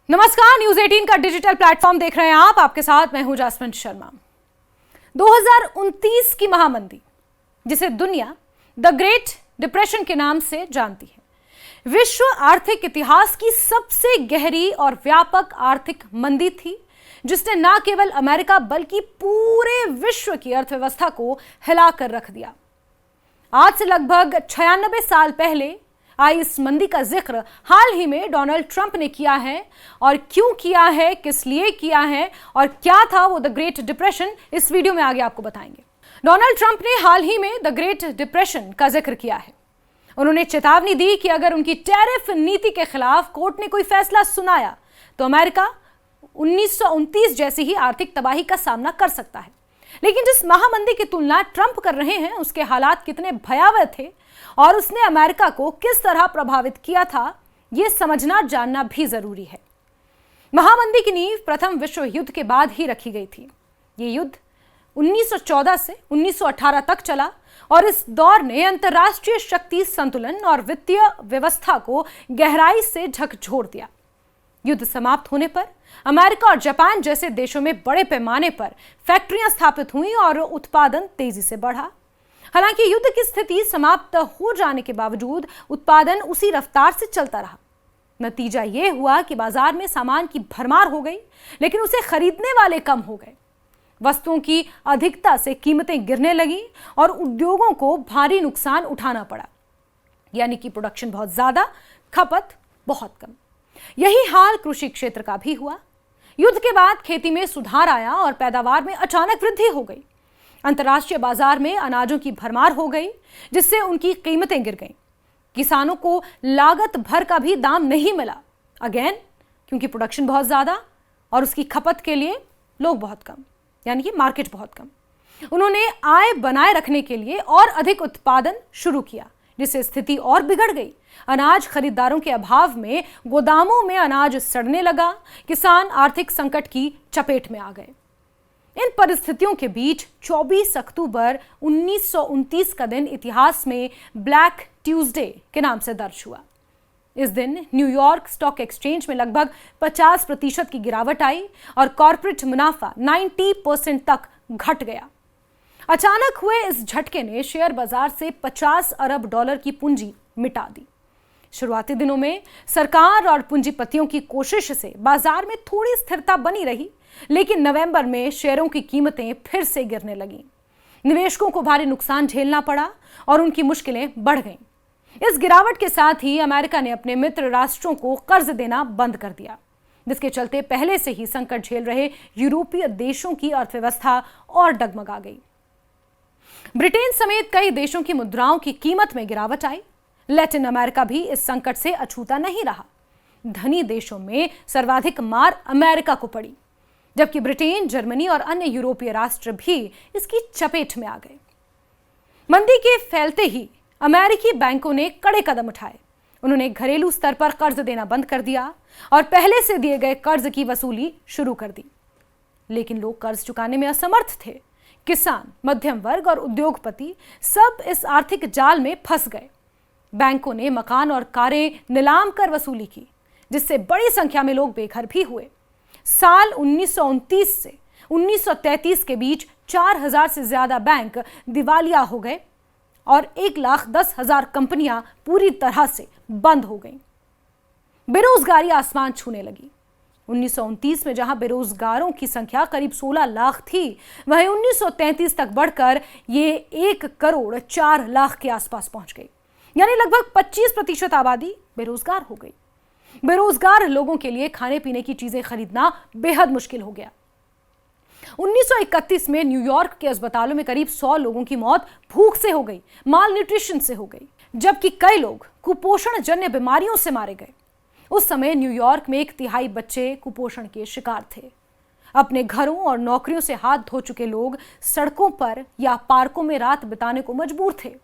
नमस्कार, न्यूज 18 का digital platform देख रहे हैं आप। आपके साथ मैं हूं जासमिन शर्मा। 2029 की महामंदी, जिसे दुनिया द ग्रेट डिप्रेशन के नाम से जानती है, विश्व आर्थिक इतिहास की सबसे गहरी और व्यापक आर्थिक मंदी थी, जिसने न केवल अमेरिका बल्कि पूरे विश्व की अर्थव्यवस्था को हिलाकर रख दिया। आज से लगभग 96 साल पहले आई इस मंदी का जिक्र हाल ही में डोनाल्ड ट्रंप ने किया है। और क्यों किया है, किस लिए किया है और क्या था वो द ग्रेट डिप्रेशन, इस वीडियो में आगे आपको बताएंगे। डोनाल्ड ट्रंप ने हाल ही में द ग्रेट डिप्रेशन का जिक्र किया है। उन्होंने चेतावनी दी कि अगर उनकी टैरिफ नीति के खिलाफ कोर्ट ने कोई फैसला सुनाया तो अमेरिका 1929 जैसी ही आर्थिक तबाही का सामना कर सकता है। लेकिन जिस महामंदी की तुलना ट्रंप कर रहे हैं, उसके हालात कितने भयावह थे और उसने अमेरिका को किस तरह प्रभावित किया था, यह समझना जानना भी जरूरी है। महामंदी की नींव प्रथम विश्व युद्ध के बाद ही रखी गई थी। यह युद्ध 1914 से 1918 तक चला और इस दौर ने अंतर्राष्ट्रीय शक्ति संतुलन और वित्तीय व्यवस्था को गहराई से झकझोर दिया। युद्ध समाप्त होने पर अमेरिका और जापान जैसे देशों में बड़े पैमाने पर फैक्ट्रियां स्थापित हुई और उत्पादन तेजी से बढ़ा। हालांकि युद्ध की स्थिति समाप्त हो जाने के बावजूद उत्पादन उसी रफ्तार से चलता रहा। नतीजा यह हुआ कि बाजार में सामान की भरमार हो गई, लेकिन उसे खरीदने वाले कम हो गए। वस्तुओं की अधिकता से कीमतें गिरने लगी और उद्योगों को भारी नुकसान उठाना पड़ा। यानी कि प्रोडक्शन बहुत ज्यादा, खपत बहुत कम। यही हाल कृषि क्षेत्र का भी हुआ। युद्ध के बाद खेती में सुधार आया और पैदावार में अचानक वृद्धि हो गई। अंतर्राष्ट्रीय बाजार में अनाजों की भरमार हो गई, जिससे उनकी कीमतें गिर गईं। किसानों को लागत भर का भी दाम नहीं मिला, अगेन क्योंकि प्रोडक्शन बहुत ज्यादा और उसकी खपत के लिए लोग बहुत कम, यानी कि मार्केट बहुत कम। उन्होंने आय बनाए रखने के लिए और अधिक उत्पादन शुरू किया, जिससे स्थिति और बिगड़ गई। अनाज खरीदारों के अभाव में गोदामों में अनाज सड़ने लगा। किसान आर्थिक संकट की चपेट में आ गए। इन परिस्थितियों के बीच 24 अक्टूबर 1929 का दिन इतिहास में ब्लैक ट्यूसडे के नाम से दर्ज हुआ। इस दिन न्यूयॉर्क स्टॉक एक्सचेंज में लगभग 50% की गिरावट आई और कॉर्पोरेट मुनाफा 90% तक घट गया। अचानक हुए इस झटके ने शेयर बाजार से 50 अरब डॉलर की पूंजी मिटा दी। शुरुआती दिनों में सरकार और पूंजीपतियों की कोशिश से बाजार में थोड़ी स्थिरता बनी रही, लेकिन नवंबर में शेयरों की कीमतें फिर से गिरने लगीं। निवेशकों को भारी नुकसान झेलना पड़ा और उनकी मुश्किलें बढ़ गईं। इस गिरावट के साथ ही अमेरिका ने अपने मित्र राष्ट्रों को कर्ज देना बंद कर दिया, जिसके चलते पहले से ही संकट झेल रहे यूरोपीय देशों की अर्थव्यवस्था और डगमगा गई। ब्रिटेन समेत कई देशों की मुद्राओं की कीमत में गिरावट आई। लैटिन अमेरिका भी इस संकट से अछूता नहीं रहा। धनी देशों में सर्वाधिक मार अमेरिका को पड़ी, जबकि ब्रिटेन, जर्मनी और अन्य यूरोपीय राष्ट्र भी इसकी चपेट में आ गए। मंदी के फैलते ही अमेरिकी बैंकों ने कड़े कदम उठाए। उन्होंने घरेलू स्तर पर कर्ज देना बंद कर दिया और पहले से दिए गए कर्ज की वसूली शुरू कर दी। लेकिन लोग कर्ज चुकाने में असमर्थ थे। किसान, मध्यम वर्ग और उद्योगपति सब इस आर्थिक जाल में फंस गए। बैंकों ने मकान और कारें नीलाम कर वसूली की, जिससे बड़ी संख्या में लोग बेघर भी हुए। साल 1929 से 1933 के बीच 4000 से ज्यादा बैंक दिवालिया हो गए और 1,10,000 कंपनियां पूरी तरह से बंद हो गईं। बेरोजगारी आसमान छूने लगी। 1929 में जहां बेरोजगारों की संख्या करीब 16 लाख थी, वहीं 1933 तक बढ़कर ये 1,04,00,000 के आसपास पहुंच गई। यानी लगभग 25% आबादी बेरोजगार हो गई। बेरोजगार लोगों के लिए खाने पीने की चीजें खरीदना बेहद मुश्किल हो गया। 1931 में न्यूयॉर्क के अस्पतालों में करीब 100 लोगों की मौत भूख से हो गई, माल न्यूट्रिशन से हो गई, जबकि कई लोग कुपोषण जन्य बीमारियों से मारे गए। उस समय न्यूयॉर्क में 1/3 बच्चे कुपोषण के शिकार थे। अपने घरों और नौकरियों से हाथ धो चुके लोग सड़कों पर या पार्कों में रात बिताने को मजबूर थे।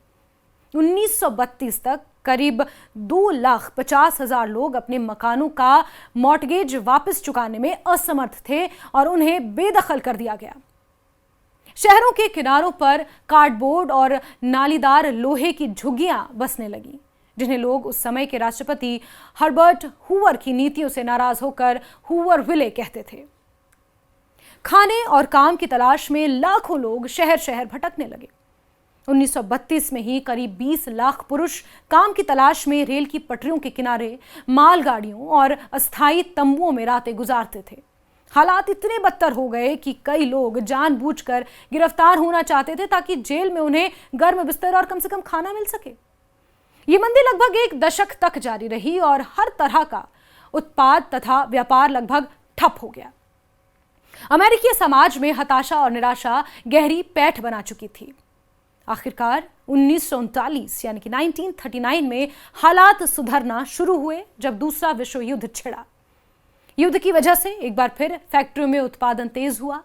1932 तक करीब 2,50,000 लोग अपने मकानों का मॉर्टगेज वापस चुकाने में असमर्थ थे और उन्हें बेदखल कर दिया गया। शहरों के किनारों पर कार्डबोर्ड और नालीदार लोहे की झुग्गियां बसने लगी, जिन्हें लोग उस समय के राष्ट्रपति हर्बर्ट हूवर की नीतियों से नाराज होकर हूवर विले कहते थे। खाने और काम की तलाश में लाखों लोग शहर शहर भटकने लगे। 1932 में ही करीब 20 लाख पुरुष काम की तलाश में रेल की पटरियों के किनारे मालगाड़ियों और अस्थायी तंबुओं में रातें गुजारते थे। हालात इतने बदतर हो गए कि कई लोग जानबूझकर गिरफ्तार होना चाहते थे ताकि जेल में उन्हें गर्म बिस्तर और कम से कम खाना मिल सके। ये मंदी लगभग 1 दशक तक जारी रही और हर तरह का उत्पाद तथा व्यापार लगभग ठप हो गया। अमेरिकी समाज में हताशा और निराशा गहरी पैठ बना चुकी थी। आखिरकार 1939 यानी कि 1939 में हालात सुधरना शुरू हुए जब दूसरा विश्व युद्ध छिड़ा। युद्ध की वजह से एक बार फिर फैक्ट्रियों में उत्पादन तेज हुआ,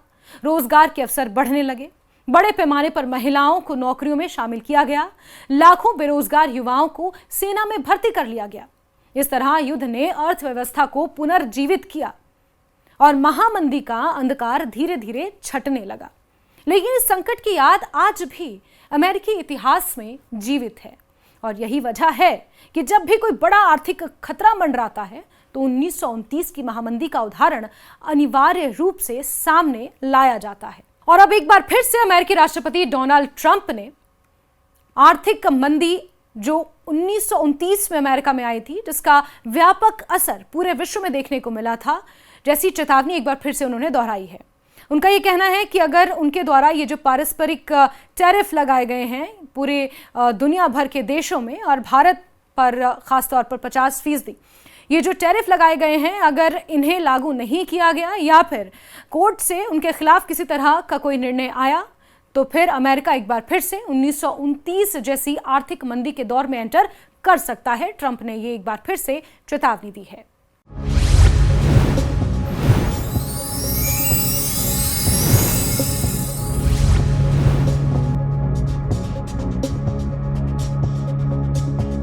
रोजगार के अवसर बढ़ने लगे, बड़े पैमाने पर महिलाओं को नौकरियों में शामिल किया गया, लाखों बेरोजगार युवाओं को सेना में भर्ती कर लिया गया। इस तरह युद्ध ने अर्थव्यवस्था को पुनर्जीवित किया और महामंदी का अंधकार धीरे धीरे छटने लगा। लेकिन इस संकट की याद आज भी अमेरिकी इतिहास में जीवित है और यही वजह है कि जब भी कोई बड़ा आर्थिक खतरा मंडराता है तो 1929 की महामंदी का उदाहरण अनिवार्य रूप से सामने लाया जाता है। और अब एक बार फिर से अमेरिकी राष्ट्रपति डोनाल्ड ट्रंप ने आर्थिक मंदी जो 1929 में अमेरिका में आई थी, जिसका व्यापक असर पूरे विश्व में देखने को मिला था, जैसी चेतावनी एक बार फिर से उन्होंने दोहराई है। उनका ये कहना है कि अगर उनके द्वारा ये जो पारस्परिक टैरिफ लगाए गए हैं पूरे दुनिया भर के देशों में और भारत पर खासतौर पर 50% ये जो टैरिफ लगाए गए हैं, अगर इन्हें लागू नहीं किया गया या फिर कोर्ट से उनके खिलाफ किसी तरह का कोई निर्णय आया तो फिर अमेरिका एक बार फिर से 1929 जैसी आर्थिक मंदी के दौर में एंटर कर सकता है। ट्रंप ने ये एक बार फिर से चेतावनी दी है।